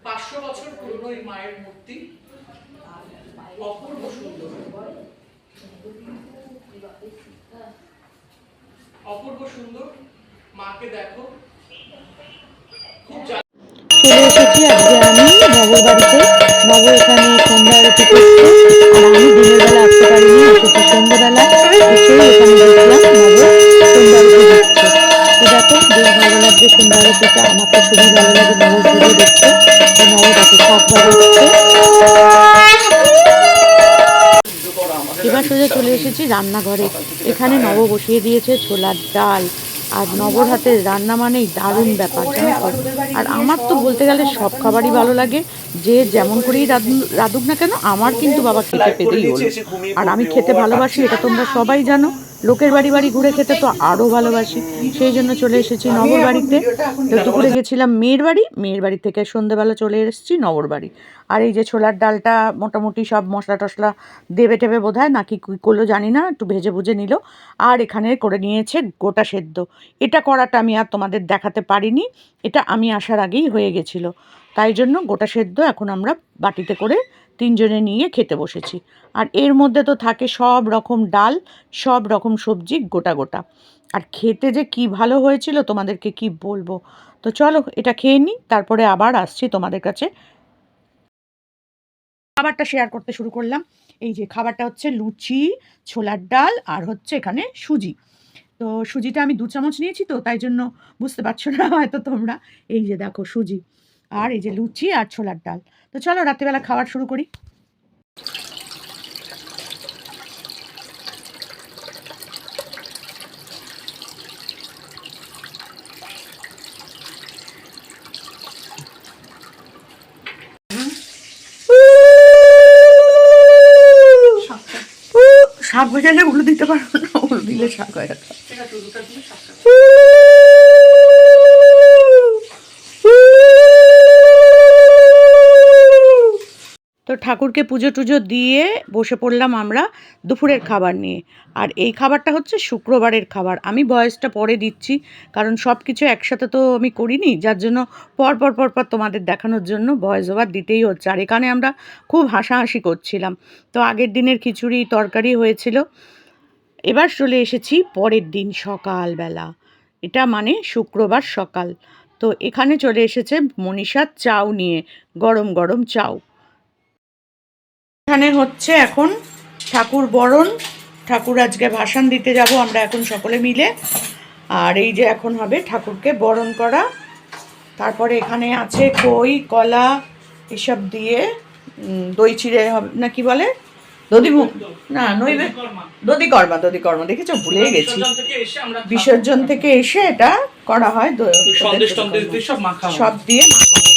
500 বছর পুরনো এই মায়ের মূর্তি, অপূর্ব সুন্দর, অপূর্ব সুন্দর। মাকে দেখো, খুব চলে এসেছি আজকে আমি নবর বাড়িতে। নব এখানে সন্ধ্যা আরতি করছে, আর আমি দিনের বেলা আসতে পারিনি, এসেছি সন্ধ্যাবেলা। এসেই এখানে দেখলাম নব সন্ধ্যা আরতি দিচ্ছে। তো দেখো বেশ ভালো লাগছে সন্ধ্যা আরতিটা, আমার তো খুবই ভালো লাগে নবর পুজো দেখতে। তো নব দেখো শাক বাজাচ্ছে। এবার সোজা চলে এসেছি রান্নাঘরে। এখানে নব বসিয়ে দিয়েছে ছোলার ডাল, আর নবর হাতের রান্না মানেই দারুণ ব্যাপার, জানো তো। আর আমার তো বলতে গেলে সব খাবারই ভালো লাগে, যে যেমন করেই রাঁধুক না কেন, আমার কিন্তু বাবা খেতে পেলেই হলো। আর আমি খেতে ভালোবাসি, এটা তোমরা সবাই জানো। লোকের বাড়ি বাড়ি ঘুরে খেতে তো আরও ভালোবাসি, সেই জন্য চলে এসেছি নবর বাড়িতে। তো দুপুরে গেছিলাম মেয়ের বাড়ি, মেয়ের বাড়ি থেকে সন্ধ্যেবেলা চলে এসেছি নবর বাড়ি। আর এই যে ছোলার ডালটা মোটামুটি সব মশলা টশলা দেবে টেবে বোধ হয়, নাকি কী করলো জানি না, একটু ভেজে ভুজে নিল। আর এখানে করে নিয়েছে গোটা সেদ্ধ। এটা করাটা আমি আর তোমাদের দেখাতে পারিনি, এটা আমি আসার আগেই হয়ে গেছিলো। তাই জন্য গোটা সেদ্ধ এখন আমরা বাটিতে করে তিনজনে নিয়ে খেতে বসেছি। আর এর মধ্যে তো থাকে সব রকম ডাল, সব রকম সবজি গোটা গোটা। আর খেতে যে কি ভালো হয়েছিল তোমাদেরকে কি বলবো। তো চলো এটা খেয়ে নিই, তারপরে আবার আসছি তোমাদের কাছে। খাবারটা শেয়ার করতে শুরু করলাম। এই যে খাবারটা হচ্ছে লুচি, ছোলার ডাল, আর হচ্ছে এখানে সুজি। তো সুজিটা আমি 2 চামচ নিয়েছি, তো তাই জন্য বুঝতে পারছো না হয়তো তোমরা। এই যে দেখো সুজি, আর এই যে লুচি আর ছোলার ডাল। তো চলো রাত্রিবেলা খাবার শুরু করি। শাক ভেজালে উলু দিতে পারবো না, উলু দিলে শাক হয়ে গেছে। তো ঠাকুরকে পুজো টুজো দিয়ে বসে পড়লাম আমরা দুপুরের খাবার নিয়ে। আর এই খাবারটা হচ্ছে শুক্রবারের খাবার, আমি ভয়েসটা পরে দিচ্ছি, কারণ সব কিছু একসাথে তো আমি করিনি, যার জন্য পর পর পর পর তোমাদের দেখানোর জন্য ভয়েস ওভার দিতেই হচ্ছে। আর এখানে আমরা খুব হাসাহাসি করছিলাম। তো আগের দিনের খিচুড়ি তরকারি হয়েছিল। এবার চলে এসেছি পরের দিন সকালবেলা, এটা মানে শুক্রবার সকাল। তো এখানে চলে এসেছে মনীষা চাউ নিয়ে, গরম গরম চাউ। এখানে হচ্ছে এখন ঠাকুর বরণ, ঠাকুর আজকে ভাসান দিতে যাব আমরা এখন সকলে মিলে। আর এই যে এখন হবে ঠাকুরকে বরণ করা। তারপরে এখানে আছে খই কলা এসব দিয়ে দই চিড়ে হবে না, কি বলে দধিমুখ, না দধিকর্মা, দধিকর্মা দেখেছো, ভুলে গেছি। বিসর্জন থেকে এসে এটা করা হয়, সব দিয়ে মাখা হবে।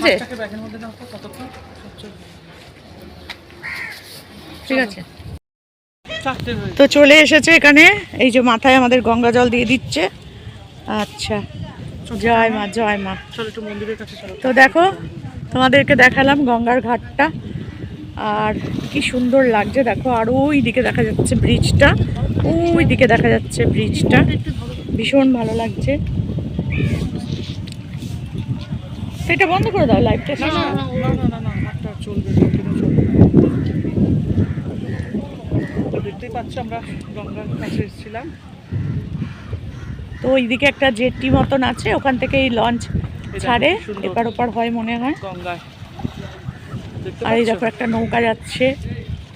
আছে মাছটাকে ব্যাগের মধ্যে নাও তো কতক্ষণ ঠিক আছে। চারটে হয়েছে। তো চলে এসেছে এখানে, এই যে মাথায় আমাদের গঙ্গা জল দিয়ে দিচ্ছে। আচ্ছা, জয় মা জয় মা। চলো একটু মন্দিরের কাছে চলো। তো দেখো তোমাদেরকে দেখালাম গঙ্গার ঘাটটা, আর কি সুন্দর লাগছে দেখো। আর ওই দিকে দেখা যাচ্ছে ব্রিজটা, ওই দিকে দেখা যাচ্ছে ব্রিজটা, ভীষণ ভালো লাগছে। সেটা বন্ধ করে দাও লাইভটা। না না না না না না হাতটা চলবে, কন্টিনিউ চলবে। তো দেখতেই পাচ্ছ আমরা গঙ্গার কাছে এসেছিলাম। তো ওইদিকে একটা জেটি মতন আছে, ওখান থেকে এই লঞ্চ ছাড়ে, এপার ওপার হয় মনে হয় গঙ্গায়। আর এই দেখো একটা নৌকা যাচ্ছে।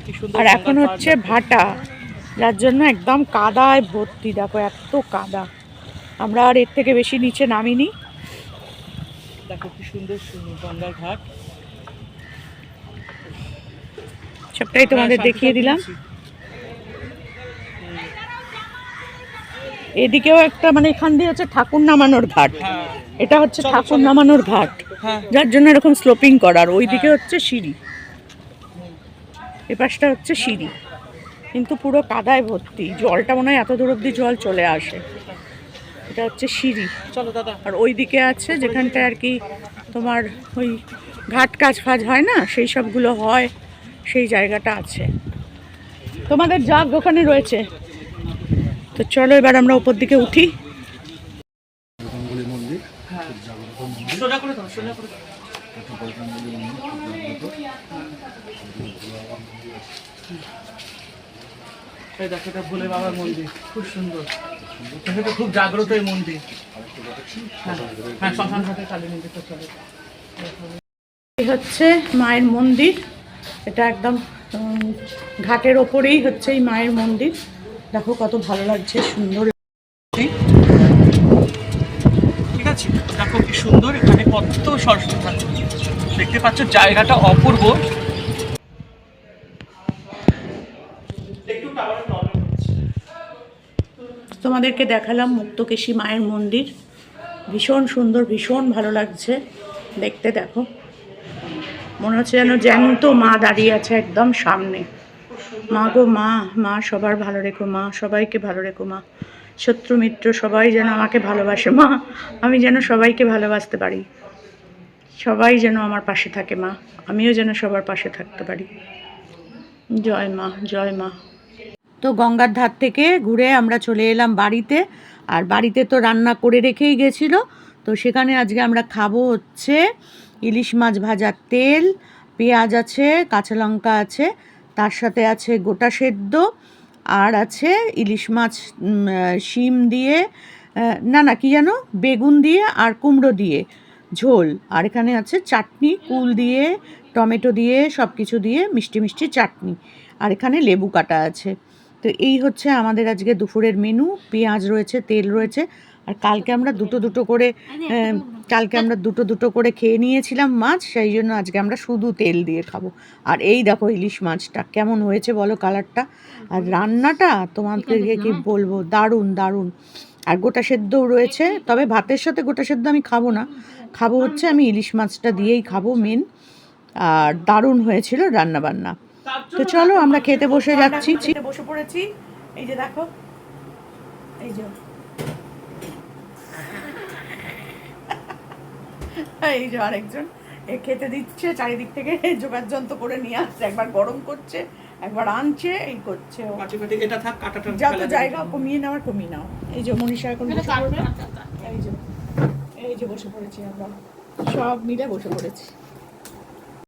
কি সুন্দর। আর এখন হচ্ছে ভাটা, যার জন্য একদম কাদায় ভর্তি। দেখো এত কাদা, আমরা আর এর থেকে বেশি নিচে নামিনি। দেখো কি সুন্দর গঙ্গার ঘাট। সবটাই তোমাদের দেখিয়ে দিলাম। এদিকেও একটা মানে এখান দিয়ে হচ্ছে ঠাকুর নামানোর ঘাট, এটা হচ্ছে ঠাকুর নামানোর ঘাট, যার জন্য এরকম স্লোপিং করার। ওইদিকে হচ্ছে সিঁড়ি, এপাশটা হচ্ছে সিঁড়ি, কিন্তু পুরো কাদায় ভর্তি। জলটা মনে হয় এত দূর অব্দি জল চলে আসে। এটা হচ্ছে সিঁড়ি। চলো দাদা। আর ওই দিকে আছে যেখানটায় আর কি তোমার ওই ঘাট কাজ ফাজ হয় না, সেই সবগুলো হয়, সেই জায়গাটা আছে। তোমাদের জাগ ওখানে রয়েছে। তো চলো এবার আমরা উপর দিকে উঠি। সোজা করে দাও, সোজা করে দাও। এই দেখো এটা ভোলে বাবার মন্দির, খুব সুন্দর। এটা খুব জাগ্রত এই মন্দির। হ্যাঁ শ্মশান ঘাটে কালী মন্দিরটা চলে। এই হচ্ছে মায়ের মন্দির, এটা একদম ঘাটের ওপরেই হচ্ছে এই মায়ের মন্দির। দেখো কত ভালো লাগছে, সুন্দর। ঠিক আছে, দেখো কি সুন্দর, এখানে কত সরস্বতী ঠাকুর দেখতে পাচ্ছ, জায়গাটা অপূর্ব। তোমাদেরকে দেখালাম মুক্তকেশী মায়ের মন্দির, ভীষণ সুন্দর, ভীষণ ভালো লাগছে দেখতে। দেখো মনে হচ্ছে যেন জ্যান্ত মা দাঁড়িয়ে আছে একদম সামনে। মা গো মা, মা সবার ভালো রেখো মা, সবাইকে ভালো রেখো মা, শত্রু মিত্র সবাই যেন আমাকে ভালোবাসে মা, আমি যেন সবাইকে ভালোবাসতে পারি, সবাই যেন আমার পাশে থাকে মা, আমিও যেন সবার পাশে থাকতে পারি। জয় মা জয় মা। তো গঙ্গার ধার থেকে ঘুরে আমরা চলে এলাম বাড়িতে। আর বাড়িতে তো রান্না করে রেখেই গেছিলো, তো সেখানে আজকে আমরা খাবো হচ্ছে ইলিশ মাছ ভাজার তেল, পেঁয়াজ আছে, কাঁচা লঙ্কা আছে, তার সাথে আছে গোটা সেদ্ধ, আর আছে ইলিশ মাছ শিম দিয়ে, না না কি জানো, বেগুন দিয়ে আর কুমড়ো দিয়ে ঝোল। আর এখানে আছে চাটনি, কুল দিয়ে, টমেটো দিয়ে, সব কিছু দিয়ে মিষ্টি মিষ্টি চাটনি। আর এখানে লেবু কাটা আছে। তো এই হচ্ছে আমাদের আজকে দুপুরের মেনু। পেঁয়াজ রয়েছে, তেল রয়েছে। আর কালকে আমরা দুটো করে খেয়ে নিয়েছিলাম মাছ, সেই জন্য আজকে আমরা শুধু তেল দিয়ে খাবো। আর এই দেখো ইলিশ মাছটা কেমন হয়েছে বলো কালারটা, আর রান্নাটা তোমাদেরকে কি বলবো, দারুণ দারুণ। আর গোটা সেদ্ধও রয়েছে, তবে ভাতের সাথে গোটা সেদ্ধ আমি খাবো না, খাবো হচ্ছে আমি ইলিশ মাছটা দিয়েই খাবো মেন। আর দারুণ হয়েছিল রান্না বান্না। তো চলো আমরা খেতে বসে যাচ্ছি, খেতে বসে পড়েছি। এই যে দেখো, এই যে এই যে আরেকজন খেতে দিচ্ছে, চারিদিক থেকে জোগাড় যন্ত্র করে নিয়ে আসছে, একবার গরম করছে, একবার আনছে, এই করছে। এটা থাক, কাটাটা যত জায়গা কমিয়ে নাও, কমিয়ে নাও। এই যে মনীষা এখন বসে পড়বে, এই যে বসে পড়েছি আমরা, সব মিলে বসে পড়েছি।